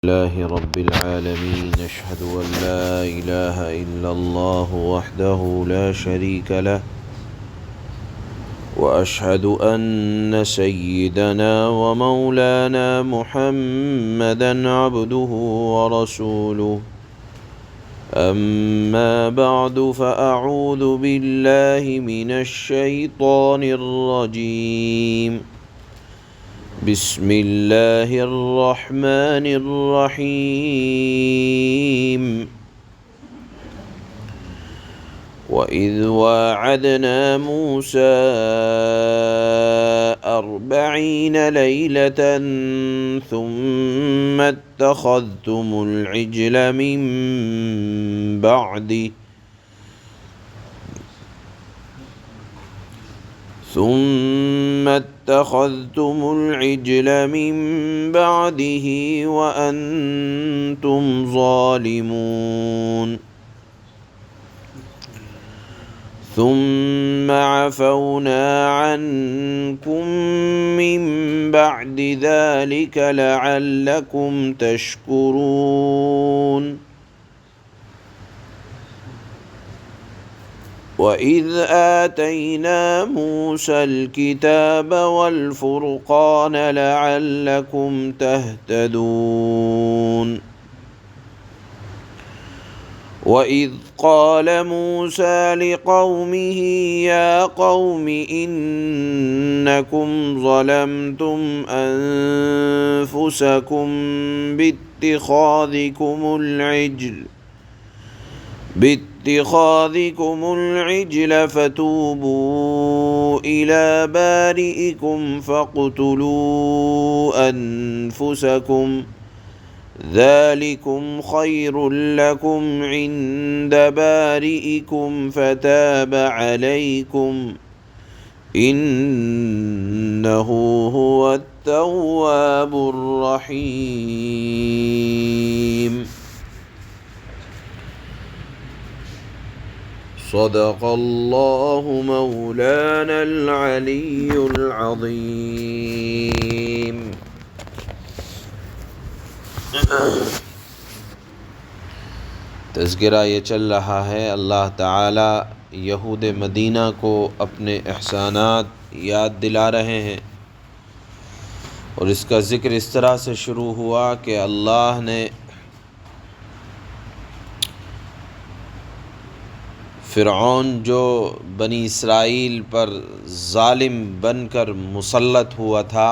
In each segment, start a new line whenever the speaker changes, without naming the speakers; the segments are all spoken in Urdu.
لله رب العالمين أشهد أن لا إله إلا الله وحده لا شريك له وأشهد أن سيدنا ومولانا محمدا عبده ورسوله أما بعد فأعوذ بالله من الشيطان الرجيم بسم الله الرحمن الرحيم وإذ واعدنا موسى 40 ليلة ثم اتخذتم العجل من بعده وأنتم ظالمون ثم عفونا عنكم من بعد ذلك لعلكم تشكرون وَإِذْ آتَيْنَا مُوسَى الْكِتَابَ وَالْفُرْقَانَ لَعَلَّكُمْ تَهْتَدُونَ وَإِذْ قَالَ مُوسَى لِقَوْمِهِ يَا قَوْمِ إِنَّكُمْ ظَلَمْتُمْ أَنفُسَكُمْ باتخاذكم العجل فتوبوا إلى بارئكم فاقتلوا أنفسكم ذلكم خير لكم عند بارئكم فتاب عليكم إنه هو التواب الرحيم صدق الله مولانا العلي العظيم تذکرہ یہ چل رہا ہے اللہ تعالی یہود مدینہ کو اپنے احسانات یاد دلا رہے ہیں، اور اس کا ذکر اس طرح سے شروع ہوا کہ اللہ نے فرعون جو بنی اسرائیل پر ظالم بن کر مسلط ہوا تھا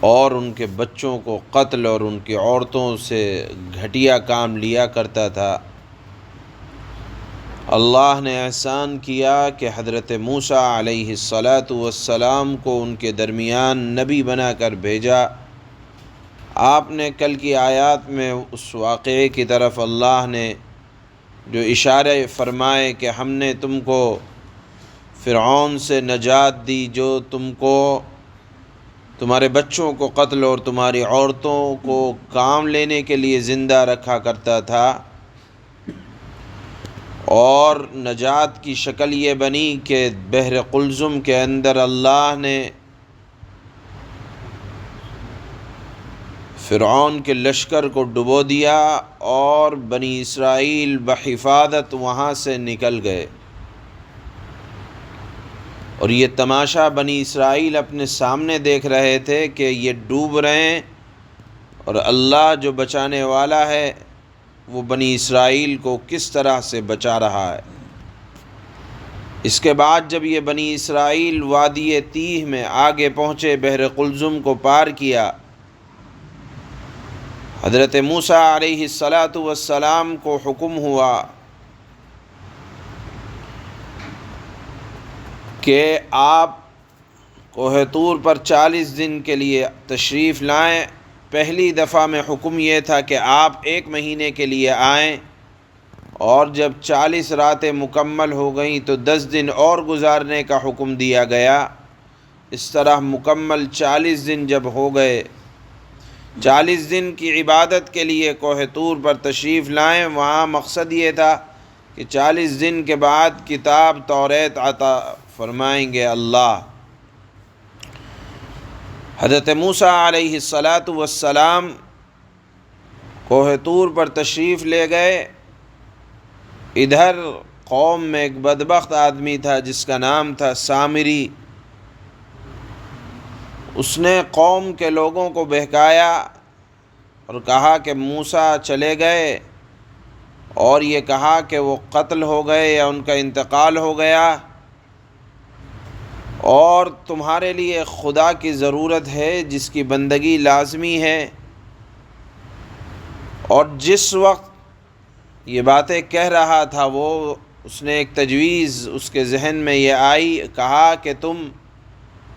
اور ان کے بچوں کو قتل اور ان کی عورتوں سے گھٹیا کام لیا کرتا تھا، اللہ نے احسان کیا کہ حضرت موسیٰ علیہ السلام کو ان کے درمیان نبی بنا کر بھیجا۔ آپ نے کل کی آیات میں اس واقعے کی طرف اللہ نے جو اشارہ فرمائے کہ ہم نے تم کو فرعون سے نجات دی جو تم کو تمہارے بچوں کو قتل اور تمہاری عورتوں کو کام لینے کے لیے زندہ رکھا کرتا تھا، اور نجات کی شکل یہ بنی کہ بحر قلزم کے اندر اللہ نے فرعون کے لشکر کو ڈبو دیا اور بنی اسرائیل بحفاظت وہاں سے نکل گئے، اور یہ تماشا بنی اسرائیل اپنے سامنے دیکھ رہے تھے کہ یہ ڈوب رہے ہیں اور اللہ جو بچانے والا ہے وہ بنی اسرائیل کو کس طرح سے بچا رہا ہے۔ اس کے بعد جب یہ بنی اسرائیل وادی تیہ میں آگے پہنچے، بحر قلزم کو پار کیا، حضرت موسیٰ علیہ السلام کو حکم ہوا کہ آپ کوہ طور پر 40 دن کے لیے تشریف لائیں۔ پہلی دفعہ میں حکم یہ تھا کہ آپ 1 مہینے کے لیے آئیں، اور جب 40 راتیں مکمل ہو گئیں تو 10 دن اور گزارنے کا حکم دیا گیا۔ اس طرح مکمل 40 دن جب ہو گئے، 40 دن کی عبادت کے لیے کوہ طور پر تشریف لائیں۔ وہاں مقصد یہ تھا کہ 40 دن کے بعد کتاب توریت عطا فرمائیں گے اللہ۔ حضرت موسیٰ علیہ السلام کوہ طور پر تشریف لے گئے۔ ادھر قوم میں ایک بدبخت آدمی تھا جس کا نام تھا سامری۔ اس نے قوم کے لوگوں کو بہکایا اور کہا کہ موسیٰ چلے گئے، اور یہ کہا کہ وہ قتل ہو گئے یا ان کا انتقال ہو گیا، اور تمہارے لیے خدا کی ضرورت ہے جس کی بندگی لازمی ہے۔ اور جس وقت یہ باتیں کہہ رہا تھا اس نے ایک تجویز اس کے ذہن میں یہ آئی، کہا کہ تم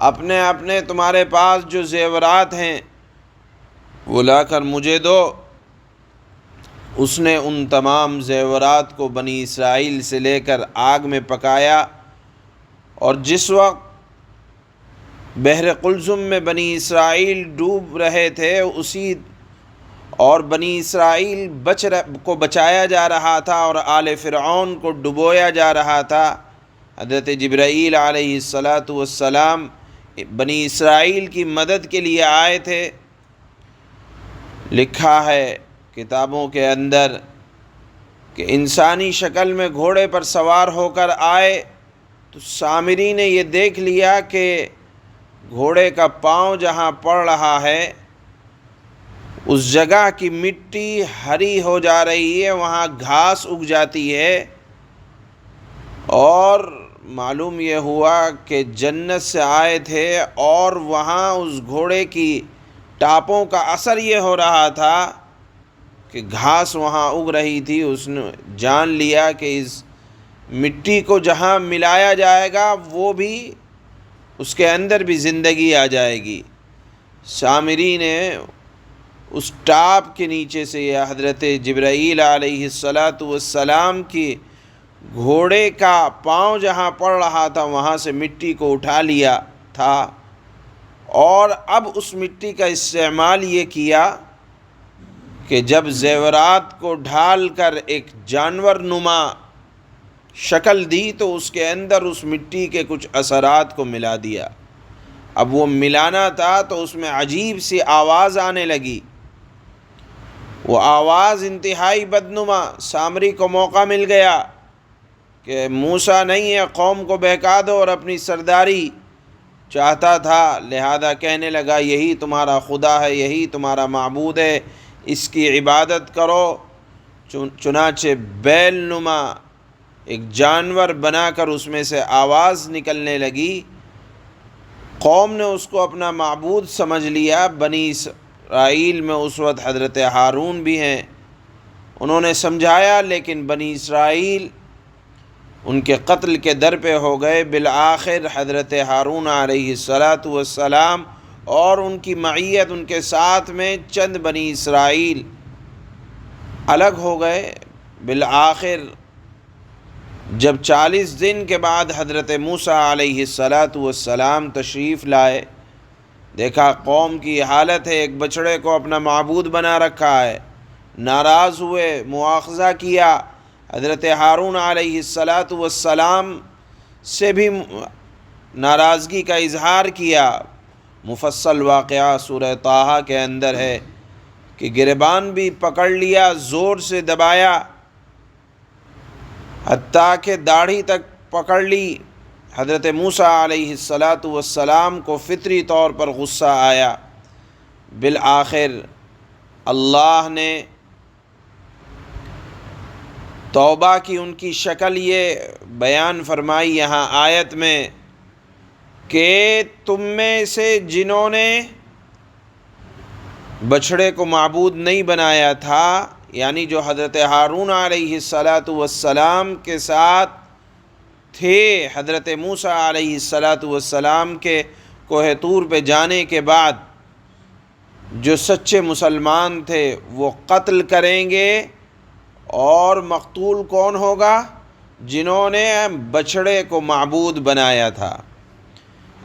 اپنے تمہارے پاس جو زیورات ہیں وہ لا کر مجھے دو۔ اس نے ان تمام زیورات کو بنی اسرائیل سے لے کر آگ میں پکایا، اور جس وقت بحر قلزم میں بنی اسرائیل ڈوب رہے تھے اور بنی اسرائیل کو بچایا جا رہا تھا اور آل فرعون کو ڈبویا جا رہا تھا، حضرت جبرائیل علیہ السلام بنی اسرائیل کی مدد کے لیے آئے تھے۔ لکھا ہے کتابوں کے اندر کہ انسانی شکل میں گھوڑے پر سوار ہو کر آئے تو سامری نے یہ دیکھ لیا کہ گھوڑے کا پاؤں جہاں پڑ رہا ہے اس جگہ کی مٹی ہری ہو جا رہی ہے، وہاں گھاس اگ جاتی ہے، اور معلوم یہ ہوا کہ جنت سے آئے تھے اور وہاں اس گھوڑے کی ٹاپوں کا اثر یہ ہو رہا تھا کہ گھاس وہاں اگ رہی تھی۔ اس نے جان لیا کہ اس مٹی کو جہاں ملایا جائے گا وہ بھی اس کے اندر بھی زندگی آ جائے گی۔ سامری نے اس ٹاپ کے نیچے سے یا حضرت جبرائیل علیہ السلام کی گھوڑے کا پاؤں جہاں پڑ رہا تھا وہاں سے مٹی کو اٹھا لیا تھا، اور اب اس مٹی کا استعمال یہ کیا کہ جب زیورات کو ڈھال کر ایک جانور نما شکل دی تو اس کے اندر اس مٹی کے کچھ اثرات کو ملا دیا۔ اب وہ ملانا تھا تو اس میں عجیب سی آواز آنے لگی، وہ آواز انتہائی بدنما۔ سامری کو موقع مل گیا کہ موسیٰ نہیں ہے، قوم کو بہکا دو، اور اپنی سرداری چاہتا تھا، لہذا کہنے لگا یہی تمہارا خدا ہے، یہی تمہارا معبود ہے، اس کی عبادت کرو۔ چنانچہ بیل نما ایک جانور بنا کر اس میں سے آواز نکلنے لگی۔ قوم نے اس کو اپنا معبود سمجھ لیا۔ بنی اسرائیل میں اس وقت حضرت ہارون بھی ہیں، انہوں نے سمجھایا، لیکن بنی اسرائیل ان کے قتل کے در پہ ہو گئے۔ بالآخر حضرت ہارون علیہ السلام اور ان کی معیت، ان کے ساتھ میں چند بنی اسرائیل الگ ہو گئے۔ بالآخر جب 40 دن کے بعد حضرت موسیٰ علیہ السلام تشریف لائے، دیکھا قوم کی حالت ہے، ایک بچڑے کو اپنا معبود بنا رکھا ہے، ناراض ہوئے، مواخذہ کیا۔ حضرت ہارون علیہ السلام سے بھی ناراضگی کا اظہار کیا۔ مفصل واقعہ سورہ طٰہٰ کے اندر ہے کہ گریبان بھی پکڑ لیا، زور سے دبایا، حتیٰ کہ داڑھی تک پکڑ لی۔ حضرت موسیٰ علیہ السلام کو فطری طور پر غصہ آیا۔ بالآخر اللہ نے توبہ کی ان کی شکل یہ بیان فرمائی یہاں آیت میں کہ تم میں سے جنہوں نے بچھڑے کو معبود نہیں بنایا تھا، یعنی جو حضرت ہارون علیہ السلام کے ساتھ تھے، حضرت موسیٰ علیہ السلام کے کوہ طور پہ جانے کے بعد جو سچے مسلمان تھے وہ قتل کریں گے، اور مقتول کون ہوگا؟ جنہوں نے بچھڑے کو معبود بنایا تھا۔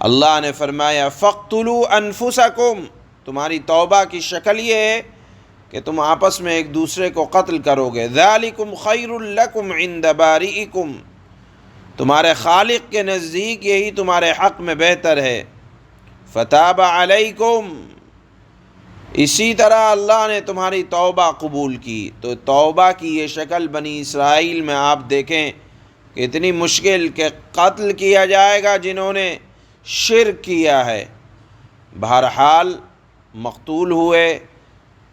اللہ نے فرمایا فَاقْتُلُوا أَنفُسَكُمْ، تمہاری توبہ کی شکل یہ ہے کہ تم آپس میں ایک دوسرے کو قتل کرو گے۔ ذَلِكُمْ خَيْرٌ لَكُمْ عِنْدَ بَارِئِكُمْ، تمہارے خالق کے نزدیک یہی تمہارے حق میں بہتر ہے۔ فتاب علیکم، اسی طرح اللہ نے تمہاری توبہ قبول کی۔ تو توبہ کی یہ شکل بنی اسرائیل میں آپ دیکھیں کہ اتنی مشکل کہ قتل کیا جائے گا جنہوں نے شرک کیا ہے، بہرحال مقتول ہوئے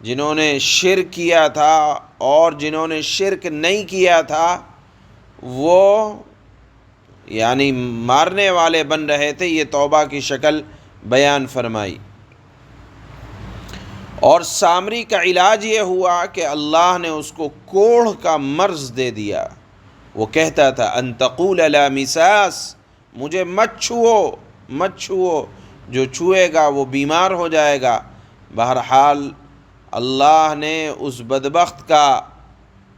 جنہوں نے شرک کیا تھا، اور جنہوں نے شرک نہیں کیا تھا وہ یعنی مارنے والے بن رہے تھے۔ یہ توبہ کی شکل بیان فرمائی۔ اور سامری کا علاج یہ ہوا کہ اللہ نے اس کو کوڑھ کا مرض دے دیا۔ وہ کہتا تھا ان تقول لا مساس، مجھے مت چھوؤ، جو چھوئے گا وہ بیمار ہو جائے گا۔ بہرحال اللہ نے اس بدبخت کا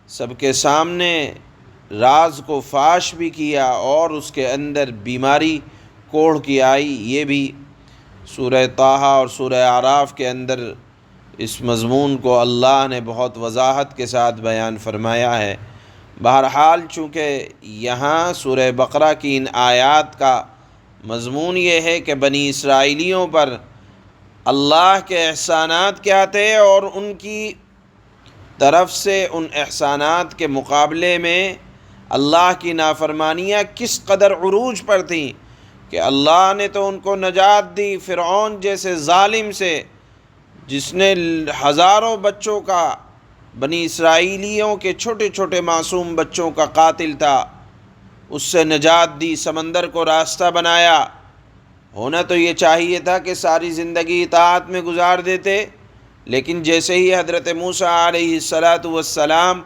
سب کے سامنے راز کو فاش بھی کیا، اور اس کے اندر بیماری کوڑھ کی آئی۔ یہ بھی سورہ طٰہٰ اور سورہ اعراف کے اندر اس مضمون کو اللہ نے بہت وضاحت کے ساتھ بیان فرمایا ہے۔ بہرحال چونکہ یہاں سورہ بقرہ کی ان آیات کا مضمون یہ ہے کہ بنی اسرائیلیوں پر اللہ کے احسانات کیا تھے، اور ان کی طرف سے ان احسانات کے مقابلے میں اللہ کی نافرمانیاں کس قدر عروج پر تھیں، کہ اللہ نے تو ان کو نجات دی فرعون جیسے ظالم سے، جس نے ہزاروں بچوں کا، بنی اسرائیلیوں کے چھوٹے چھوٹے معصوم بچوں کا قاتل تھا، اس سے نجات دی، سمندر کو راستہ بنایا۔ ہونا تو یہ چاہیے تھا کہ ساری زندگی اطاعت میں گزار دیتے، لیکن جیسے ہی حضرت موسیٰ علیہ السلام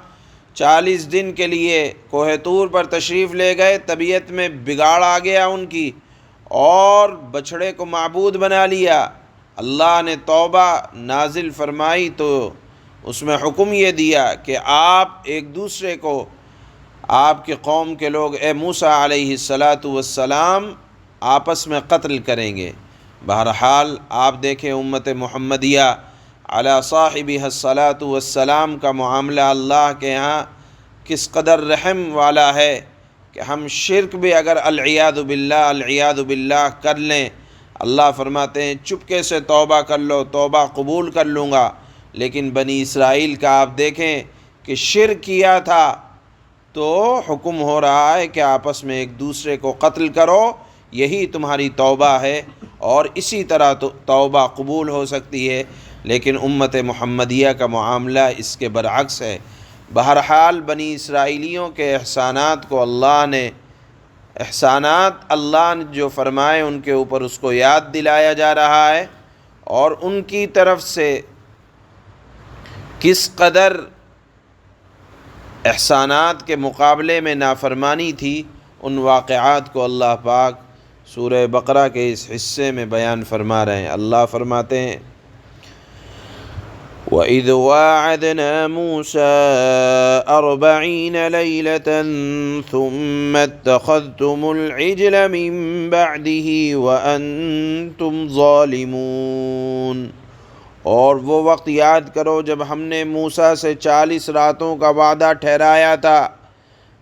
40 دن کے لیے کوہ طور پر تشریف لے گئے، طبیعت میں بگاڑ آ گیا ان کی، اور بچھڑے کو معبود بنا لیا۔ اللہ نے توبہ نازل فرمائی تو اس میں حکم یہ دیا کہ آپ ایک دوسرے کو، آپ کے قوم کے لوگ اے موسیٰ علیہ السلام آپس میں قتل کریں گے۔ بہرحال آپ دیکھیں امت محمدیہ علی صاحبہ الصلاۃ والسلام کا معاملہ اللہ کے ہاں کس قدر رحم والا ہے، کہ ہم شرک بھی اگر العیاذ باللہ کر لیں، اللہ فرماتے ہیں چپکے سے توبہ کر لو، توبہ قبول کر لوں گا۔ لیکن بنی اسرائیل کا آپ دیکھیں کہ شرک کیا تھا تو حکم ہو رہا ہے کہ آپس میں ایک دوسرے کو قتل کرو، یہی تمہاری توبہ ہے، اور اسی طرح توبہ قبول ہو سکتی ہے۔ لیکن امت محمدیہ کا معاملہ اس کے برعکس ہے۔ بہرحال بنی اسرائیلیوں کے احسانات کو اللہ نے جو فرمائے ان کے اوپر اس کو یاد دلایا جا رہا ہے، اور ان کی طرف سے کس قدر احسانات کے مقابلے میں نافرمانی تھی، ان واقعات کو اللہ پاک سورہ بقرہ کے اس حصے میں بیان فرما رہے ہیں۔ اللہ فرماتے ہیں وَإِذْ وَاعَدْنَا مُوسَىٰ 40 لَيْلَةً ثُمَّ اتَّخَذْتُمُ الْعِجْلَ مِن بَعْدِهِ وَأَنْتُمْ ظَالِمُونَ۔ اور وہ وقت یاد کرو جب ہم نے موسیٰ سے 40 راتوں کا وعدہ ٹھہرایا تھا،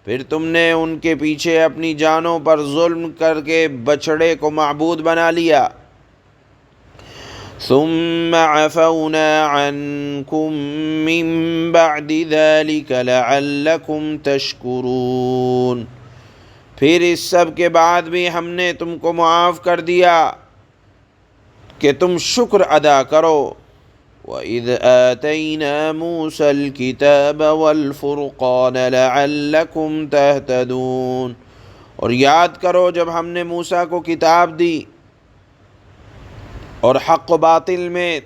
پھر تم نے ان کے پیچھے اپنی جانوں پر ظلم کر کے بچھڑے کو معبود بنا لیا۔ ثم عفونا عنكم من بعد ذلك لعلكم تشكرون۔ پھر اس سب کے بعد بھی ہم نے تم کو معاف کر دیا کہ تم شکر ادا کرو۔ وَإِذْ آتَيْنَا مُوسَى الْكِتَابَ وَالْفُرْقَانَ لَعَلَّكُمْ تَهْتَدُونَ۔ اور یاد کرو جب ہم نے موسیٰ کو کتاب دی اور حق و باطل میں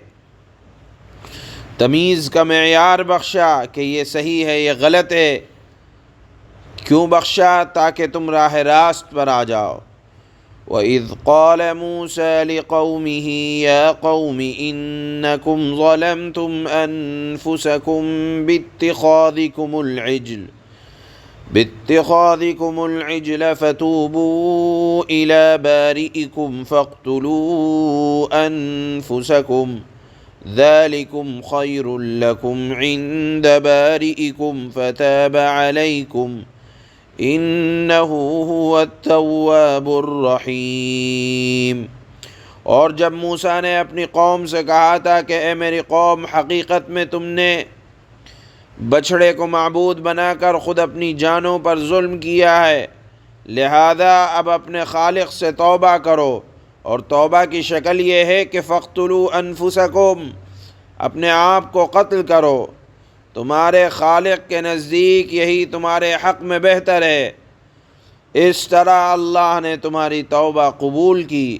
تمیز کا معیار بخشا کہ یہ صحیح ہے یہ غلط ہے۔ کیوں بخشا؟ تاکہ تم راہ راست پر آ جاؤ۔ وَإِذْ قَالَ مُوسَىٰ لِقَوْمِهِ يَا قَوْمِ إِنَّكُمْ ظَلَمْتُمْ أَنفُسَكُمْ بِاتِّخَاذِكُمُ الْعِجْلَ فَتُوبُوا إِلَىٰ بَارِئِكُمْ فَاقْتُلُوا أَنفُسَكُمْ ذَلِكُمْ خَيْرٌ لَكُمْ عِندَ بَارِئِكُمْ فَتَابَ عَلَيْكُمْ إِنَّهُ هُوَ التَّوَّابُ الرَّحِيمُ۔ اور جب موسیٰ نے اپنی قوم سے کہا تھا کہ اے میری قوم، حقیقت میں تم نے بچھڑے کو معبود بنا کر خود اپنی جانوں پر ظلم کیا ہے، لہذا اب اپنے خالق سے توبہ کرو، اور توبہ کی شکل یہ ہے کہ فَاقْتُلُوا أَنفُسَكُمْ، اپنے آپ کو قتل کرو، تمہارے خالق کے نزدیک یہی تمہارے حق میں بہتر ہے، اس طرح اللہ نے تمہاری توبہ قبول کی،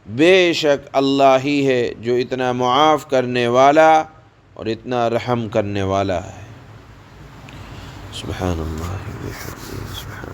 بے شک اللہ ہی ہے جو اتنا معاف کرنے والا اور اتنا رحم کرنے والا ہے۔ سبحان اللہ و بحمدہ، سبحان